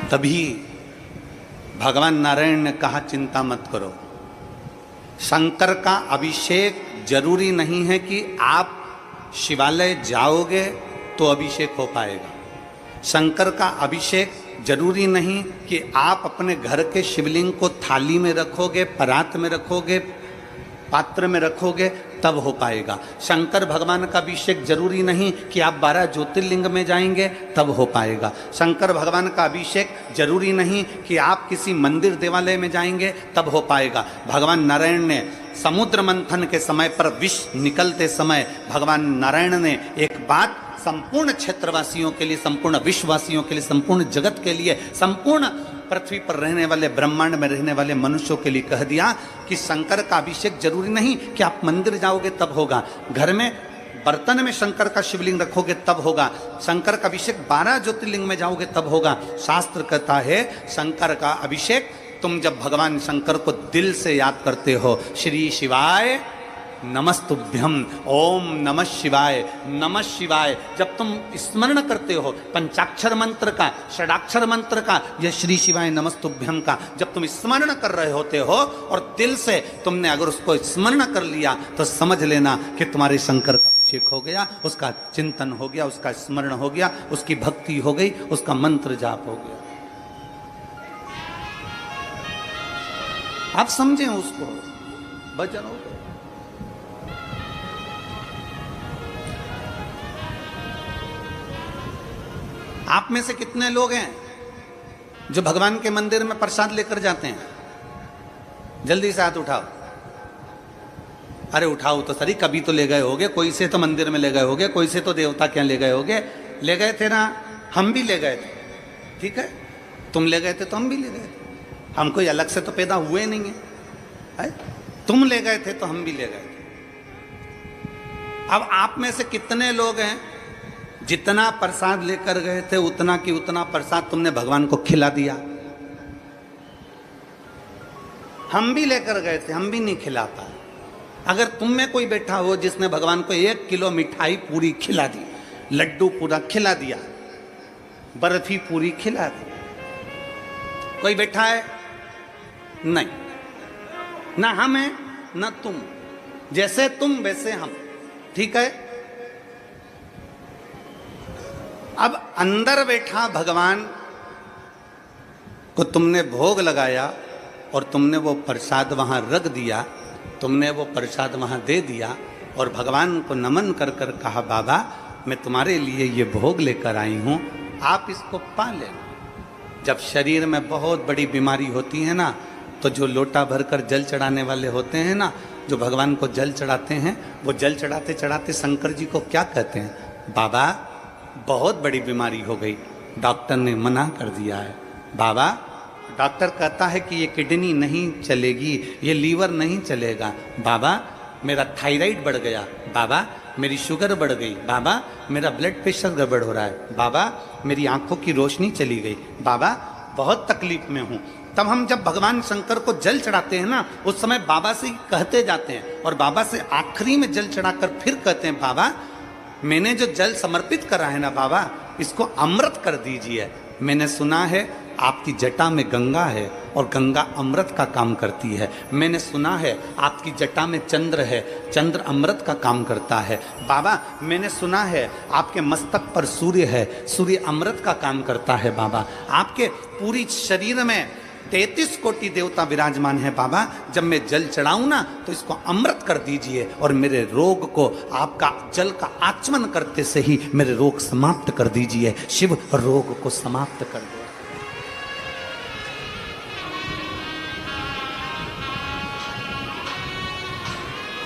तभी भगवान नारायण ने कहा चिंता मत करो, शंकर का अभिषेक जरूरी नहीं है कि आप शिवालय जाओगे तो अभिषेक हो पाएगा। शंकर का अभिषेक जरूरी नहीं कि आप अपने घर के शिवलिंग को थाली में रखोगे, परात में रखोगे, पात्र में रखोगे तब हो पाएगा। शंकर भगवान का अभिषेक जरूरी नहीं कि आप 12 ज्योतिर्लिंग में जाएंगे तब हो पाएगा। शंकर भगवान का अभिषेक जरूरी नहीं कि आप किसी मंदिर देवालय में जाएंगे तब हो पाएगा। भगवान नारायण ने समुद्र मंथन के समय पर विष निकलते समय भगवान नारायण ने एक बात संपूर्ण क्षेत्रवासियों के लिए, संपूर्ण विश्ववासियों के लिए, संपूर्ण जगत के लिए, संपूर्ण पृथ्वी पर रहने वाले, ब्रह्मांड में रहने वाले मनुष्यों के लिए कह दिया कि शंकर का अभिषेक जरूरी नहीं कि आप मंदिर जाओगे तब होगा, घर में बर्तन में शंकर का शिवलिंग रखोगे तब होगा, शंकर का अभिषेक 12 ज्योतिर्लिंग में जाओगे तब होगा। शास्त्र कहता है शंकर का अभिषेक तुम जब भगवान शंकर को दिल से याद करते हो, श्री शिवाय नमस्तुभ्यम, ओम नमः शिवाय, नमः शिवाय, जब तुम स्मरण करते हो पंचाक्षर मंत्र का, षडाक्षर मंत्र का, या श्री शिवाय नमस्तुभ्यम का जब तुम स्मरण कर रहे होते हो और दिल से तुमने अगर उसको स्मरण कर लिया तो समझ लेना कि तुम्हारे शंकर का अभिषेक हो गया, उसका चिंतन हो गया, उसका स्मरण हो गया, उसकी भक्ति हो गई, उसका मंत्र जाप हो गया। आप समझें उसको, भजन हो गया। आप में से कितने लोग हैं जो भगवान के मंदिर में प्रसाद लेकर जाते हैं? जल्दी से हाथ उठाओ। अरे उठाओ तो सही, कभी तो ले गए होगे, कोई से तो मंदिर में ले गए होगे, कोई से तो देवता क्या ले गए होगे। ले गए थे ना, हम भी ले गए थे, ठीक है, तुम ले गए थे तो हम भी ले गए थे, हम कोई अलग से तो पैदा हुए नहीं है, तुम ले गए थे तो हम भी ले गए थे। अब आप में से कितने लोग हैं जितना प्रसाद लेकर गए थे उतना की उतना प्रसाद तुमने भगवान को खिला दिया? हम भी लेकर गए थे, हम भी नहीं खिला पाए। अगर तुम में कोई बैठा हो जिसने भगवान को 1 किलो मिठाई पूरी खिला दी, लड्डू पूरा खिला दिया, बर्फी पूरी खिला दी, कोई बैठा है? नहीं, ना हम हैं ना तुम, जैसे तुम वैसे हम, ठीक है। अब अंदर बैठा भगवान को तुमने भोग लगाया और तुमने वो प्रसाद वहाँ रख दिया, तुमने वो प्रसाद वहाँ दे दिया और भगवान को नमन कर कर कहा बाबा मैं तुम्हारे लिए ये भोग लेकर आई हूँ, आप इसको पा लेना। जब शरीर में बहुत बड़ी बीमारी होती है ना, तो जो लोटा भरकर जल चढ़ाने वाले होते हैं ना, जो भगवान को जल चढ़ाते हैं, वो जल चढ़ाते चढ़ाते शंकर जी को क्या कहते हैं? बाबा बहुत बड़ी बीमारी हो गई, डॉक्टर ने मना कर दिया है। बाबा, डॉक्टर कहता है कि ये किडनी नहीं चलेगी, ये लीवर नहीं चलेगा। बाबा मेरा थायराइड बढ़ गया, बाबा मेरी शुगर बढ़ गई, बाबा मेरा ब्लड प्रेशर गड़बड़ हो रहा है, बाबा मेरी आंखों की रोशनी चली गई, बाबा बहुत तकलीफ में हूँ। तब हम जब भगवान शंकर को जल चढ़ाते हैं ना, उस समय बाबा से कहते जाते हैं और बाबा से आखिरी में जल चढ़ाकर फिर कहते हैं बाबा मैंने जो जल समर्पित करा है ना बाबा, इसको अमृत कर दीजिए। मैंने सुना है आपकी जटा में गंगा है और गंगा अमृत का काम करती है। मैंने सुना है आपकी जटा में चंद्र है, चंद्र अमृत का काम करता है। बाबा मैंने सुना है आपके मस्तक पर सूर्य है, सूर्य अमृत का काम करता है। बाबा आपके पूरी शरीर में 33 कोटि देवता विराजमान है। बाबा जब मैं जल चढ़ाऊं ना तो इसको अमृत कर दीजिए और मेरे रोग को आपका जल का आचमन करते से ही मेरे रोग समाप्त कर दीजिए। शिव रोग को समाप्त कर दो।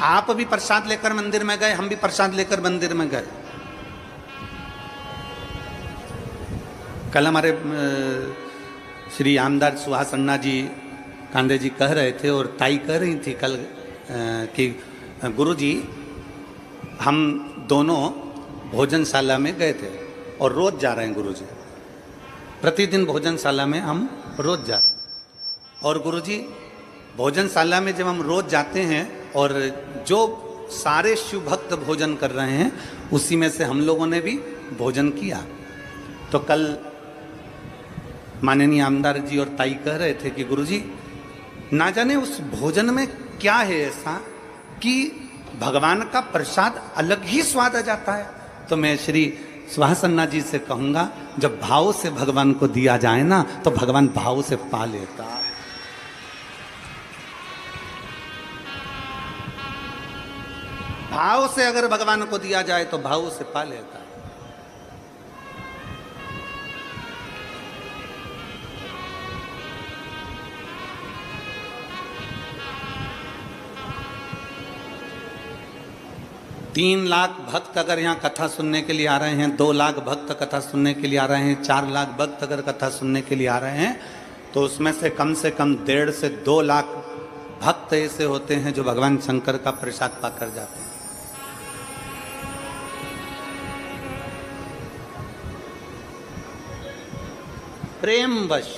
आप भी प्रसाद लेकर मंदिर में गए, हम भी प्रसाद लेकर मंदिर में गए। कल हमारे श्री आमदार सुहास अन्ना जी कांदे जी कह रहे थे और ताई कह रही थी कल कि गुरुजी हम दोनों भोजनशाला में गए थे और रोज जा रहे हैं गुरुजी, प्रतिदिन भोजनशाला में हम रोज जा रहे हैं। और गुरुजी भोजनशाला में जब हम रोज जाते हैं और जो सारे शिव भक्त भोजन कर रहे हैं उसी में से हम लोगों ने भी भोजन किया। तो कल माननीय आमदार जी और ताई कह रहे थे कि गुरुजी ना जाने उस भोजन में क्या है ऐसा कि भगवान का प्रसाद अलग ही स्वाद आ जाता है। तो मैं श्री सुहासन्ना जी से कहूंगा, जब भाव से भगवान को दिया जाए ना तो भगवान भाव से पा लेता है। भाव से अगर भगवान को दिया जाए तो भाव से पा लेता है। तीन लाख भक्त अगर यहाँ कथा सुनने के लिए आ रहे हैं, 2 लाख भक्त कथा सुनने के लिए आ रहे हैं, 4 लाख भक्त अगर कथा सुनने के लिए आ रहे हैं, तो उसमें से कम 1.5 से 2 लाख भक्त ऐसे होते हैं जो भगवान शंकर का प्रसाद पाकर जाते हैं। प्रेमवश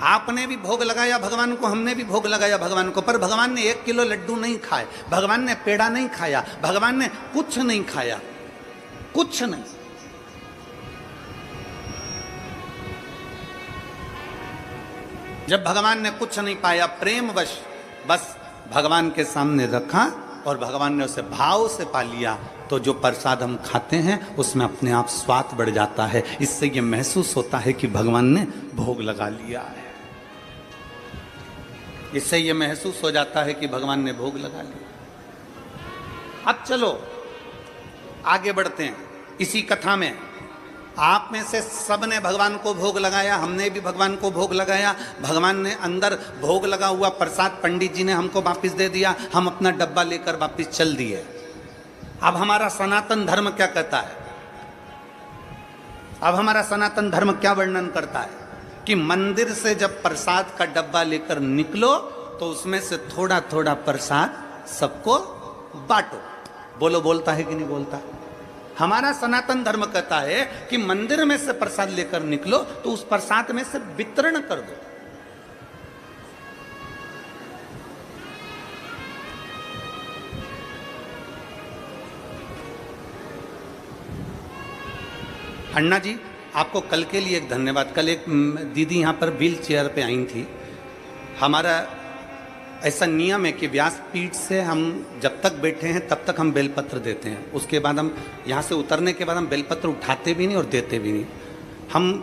आपने भी भोग लगाया भगवान को, हमने भी भोग लगाया भगवान को, पर भगवान ने 1 किलो लड्डू नहीं खाए, भगवान ने पेड़ा नहीं खाया, भगवान ने कुछ नहीं खाया, कुछ नहीं। जब भगवान ने कुछ नहीं पाया, प्रेमवश बस भगवान के सामने रखा और भगवान ने उसे भाव से पा लिया, तो जो प्रसाद हम खाते हैं उसमें अपने आप स्वाद बढ़ जाता है। इससे ये महसूस होता है कि भगवान ने भोग लगा लिया है। इससे ये महसूस हो जाता है कि भगवान ने भोग लगा लिया। अब चलो आगे बढ़ते हैं इसी कथा में। आप में से सब ने भगवान को भोग लगाया, हमने भी भगवान को भोग लगाया। भगवान ने अंदर भोग लगा हुआ प्रसाद पंडित जी ने हमको वापस दे दिया, हम अपना डब्बा लेकर वापस चल दिए। अब हमारा सनातन धर्म क्या कहता है? अब हमारा सनातन धर्म क्या वर्णन करता है कि मंदिर से जब प्रसाद का डब्बा लेकर निकलो तो उसमें से थोड़ा थोड़ा प्रसाद सबको बांटो। बोलो, बोलता है कि नहीं बोलता? हमारा सनातन धर्म कहता है कि मंदिर में से प्रसाद लेकर निकलो तो उस प्रसाद में से वितरण कर दो। अन्ना जी, आपको कल के लिए एक धन्यवाद। कल एक दीदी यहाँ पर व्हील चेयर पे आई थी। हमारा ऐसा नियम है कि व्यासपीठ से हम जब तक बैठे हैं तब तक हम बेलपत्र देते हैं, उसके बाद हम यहाँ से उतरने के बाद हम बेलपत्र उठाते भी नहीं और देते भी नहीं।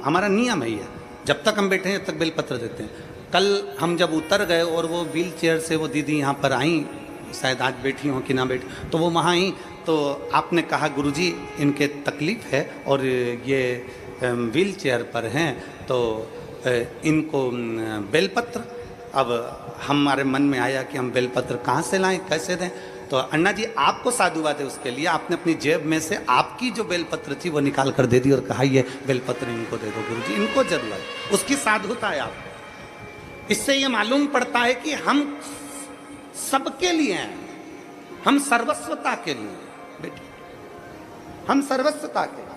हमारा नियम है ये, जब तक हम बैठे हैं तब तक बेलपत्र देते हैं। कल हम जब उतर गए और वो व्हील चेयर से वो दीदी यहाँ पर आई, शायद आज बैठी हो कि ना बैठी, तो वो वहाँ आई तो आपने कहा गुरुजी इनके तकलीफ़ है और ये व्हील चेयर पर हैं तो इनको बेलपत्र। अब हमारे मन में आया कि हम बेलपत्र कहाँ से लाएं, कैसे दें? तो अन्ना जी आपको साधुवाद है उसके लिए। आपने अपनी जेब में से आपकी जो बेलपत्र थी वो निकाल कर दे दी और कहा ये बेलपत्र इनको दे दो गुरुजी, इनको जरूरत है। उसकी साधुता है आपको। इससे ये मालूम पड़ता है कि हम सबके लिए हैं, हम सर्वस्वता के लिए बेटे, हम सर्वस्वता के।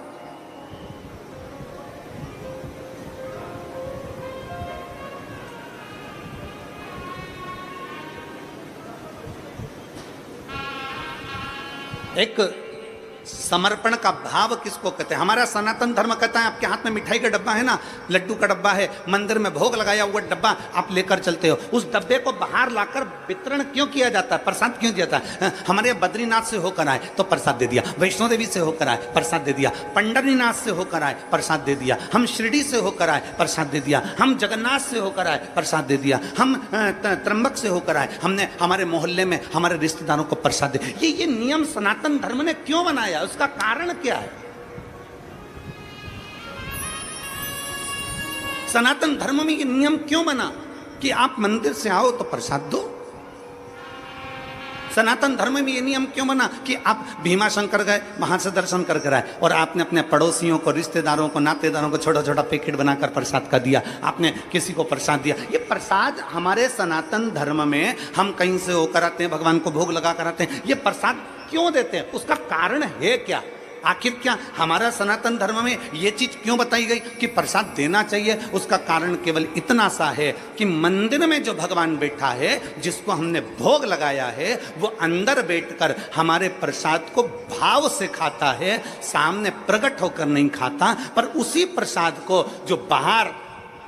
एक समर्पण का भाव किसको कहते हैं? हमारा सनातन धर्म कहता है आपके हाथ में मिठाई का डब्बा है ना, लड्डू का डब्बा है, मंदिर में भोग लगाया हुआ डब्बा आप लेकर चलते हो, उस डब्बे को बाहर लाकर वितरण क्यों किया जाता है, प्रसाद क्यों दिया जाता है? हमारे बद्रीनाथ से होकर आए तो प्रसाद दे दिया, वैष्णो देवी से होकर आए प्रसाद दे दिया, पंढरीनाथ से होकर आए प्रसाद दे दिया, हम शिरडी से होकर आए प्रसाद दे दिया, हम जगन्नाथ से होकर आए प्रसाद दे दिया, हम त्र्यंबक से होकर आए, हमने हमारे मोहल्ले में हमारे रिश्तेदारों को प्रसाद दे। ये नियम सनातन धर्म ने क्यों बनाया? उसका कारण क्या है? सनातन धर्म में ये नियम क्यों बना कि आप मंदिर से आओ तो प्रसाद दो? सनातन धर्म में ये नियम क्यों बना कि आप भीमा शंकर गए, वहां से दर्शन कर कर आए और आपने अपने पड़ोसियों को, रिश्तेदारों को, नातेदारों को छोटा छोटा पैकेट बनाकर प्रसाद का दिया, आपने किसी को प्रसाद दिया? ये प्रसाद हमारे सनातन धर्म में हम कहीं से होकर आते हैं, भगवान को भोग लगा कर आते हैं, ये प्रसाद क्यों देते हैं? उसका कारण है क्या? आखिर क्या हमारा सनातन धर्म में ये चीज क्यों बताई गई कि प्रसाद देना चाहिए? उसका कारण केवल इतना सा है कि मंदिर में जो भगवान बैठा है, जिसको हमने भोग लगाया है, वो अंदर बैठकर हमारे प्रसाद को भाव से खाता है, सामने प्रकट होकर नहीं खाता। पर उसी प्रसाद को जो बाहर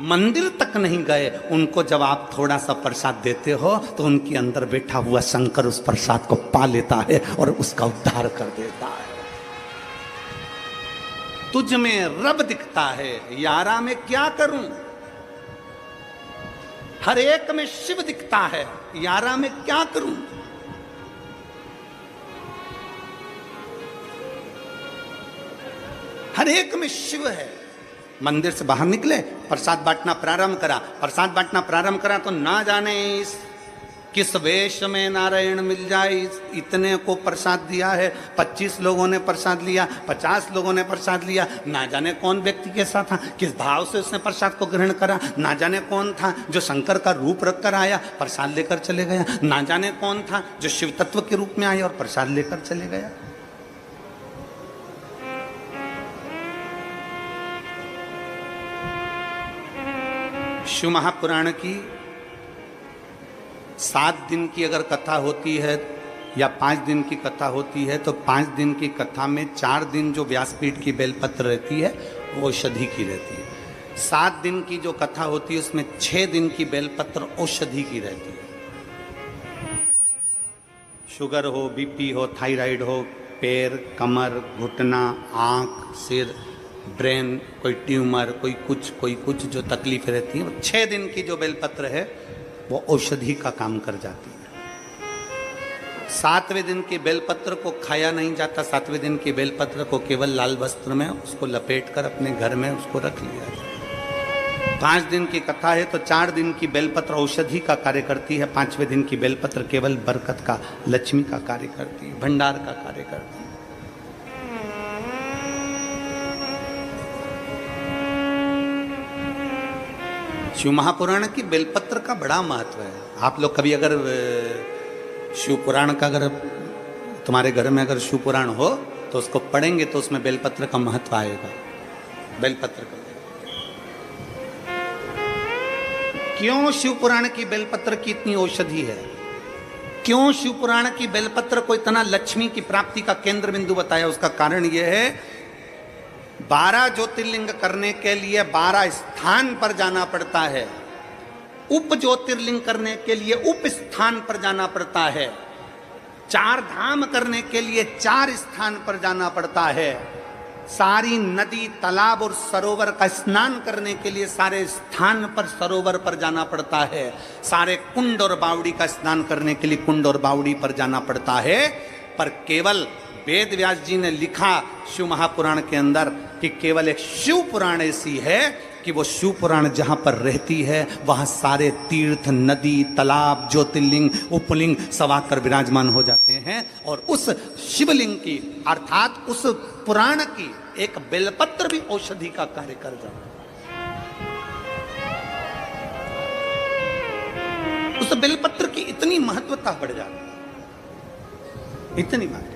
मंदिर तक नहीं गए, उनको जब आप थोड़ा सा प्रसाद देते हो तो उनके अंदर बैठा हुआ शंकर उस प्रसाद को पा लेता है और उसका उद्धार कर देता है। तुझ में रब दिखता है, यारा मैं क्या करूं? हर एक में शिव दिखता है, यारा मैं क्या करूं? हर एक में शिव है। मंदिर से बाहर निकले, प्रसाद बांटना प्रारंभ करा। प्रसाद बांटना प्रारंभ करा तो ना जाने किस वेश में नारायण मिल जाए, इतने को प्रसाद दिया है। 25 लोगों ने प्रसाद लिया, 50 लोगों ने प्रसाद लिया। ना जाने कौन व्यक्ति के साथ था, किस भाव से उसने प्रसाद को ग्रहण करा। ना जाने कौन था जो शंकर का रूप रखकर आया, प्रसाद लेकर चले गया। ना जाने कौन था जो शिव तत्व के रूप में आया और प्रसाद लेकर चले गया। शिव महापुराण की 7 दिन की अगर कथा होती है या 5 दिन की कथा होती है, तो 5 दिन की कथा में 4 दिन जो व्यासपीठ की बेलपत्र रहती है वो औषधि की रहती है। 7 दिन की जो कथा होती है उसमें 6 दिन की बेलपत्र औषधि की रहती है। शुगर हो, बीपी हो, थायराइड हो, पैर, कमर, घुटना, आँख, सिर, ब्रेन, कोई ट्यूमर, कोई कुछ जो तकलीफ रहती है, 6 दिन की जो बेलपत्र है वो औषधि का काम कर जाती है। 7वें दिन की बेलपत्र को खाया नहीं जाता। 7वें दिन की बेलपत्र को केवल लाल वस्त्र में उसको लपेट कर अपने घर में उसको रख लिया जाता। 5 दिन की कथा है तो 4 दिन की बेलपत्र औषधि का कार्य करती है। 5वें दिन की बेलपत्र केवल बरकत का, लक्ष्मी का कार्य करती है, भंडार का कार्य करती है। शिव महापुराण की बेलपत्र का बड़ा महत्व है। आप लोग कभी अगर शिव पुराण का अगर तुम्हारे घर में अगर शिव पुराण हो तो उसको पढ़ेंगे तो उसमें बेलपत्र का महत्व आएगा। बेलपत्र का क्यों शिव पुराण की बेलपत्र की इतनी औषधि है? क्यों शिव पुराण की बेलपत्र को इतना लक्ष्मी की प्राप्ति का केंद्र बिंदु बताया? उसका कारण यह है, 12 ज्योतिर्लिंग करने के लिए 12 स्थान पर जाना पड़ता है। उप ज्योतिर्लिंग करने के लिए उप स्थान पर जाना पड़ता है। 4 धाम करने के लिए 4 स्थान पर जाना पड़ता है। सारी नदी, तालाब और सरोवर का स्नान करने के लिए सारे स्थान पर, सरोवर पर जाना पड़ता है। सारे कुंड और बावड़ी का स्नान करने के लिए कुंड और बावड़ी पर जाना पड़ता है। पर केवल वेद व्यास जी ने लिखा शिव महापुराण के अंदर कि केवल एक शिव पुराण ऐसी है कि वो शिव पुराण जहाँ पर रहती है वहाँ सारे तीर्थ, नदी, तालाब, ज्योतिर्लिंग, उपलिंग सब आकर विराजमान हो जाते हैं। और उस शिवलिंग की अर्थात उस पुराण की एक बेलपत्र भी औषधि का कार्य कर जाता है। उस बेलपत्र की इतनी महत्वता बढ़ जाती है, इतनी महत्व।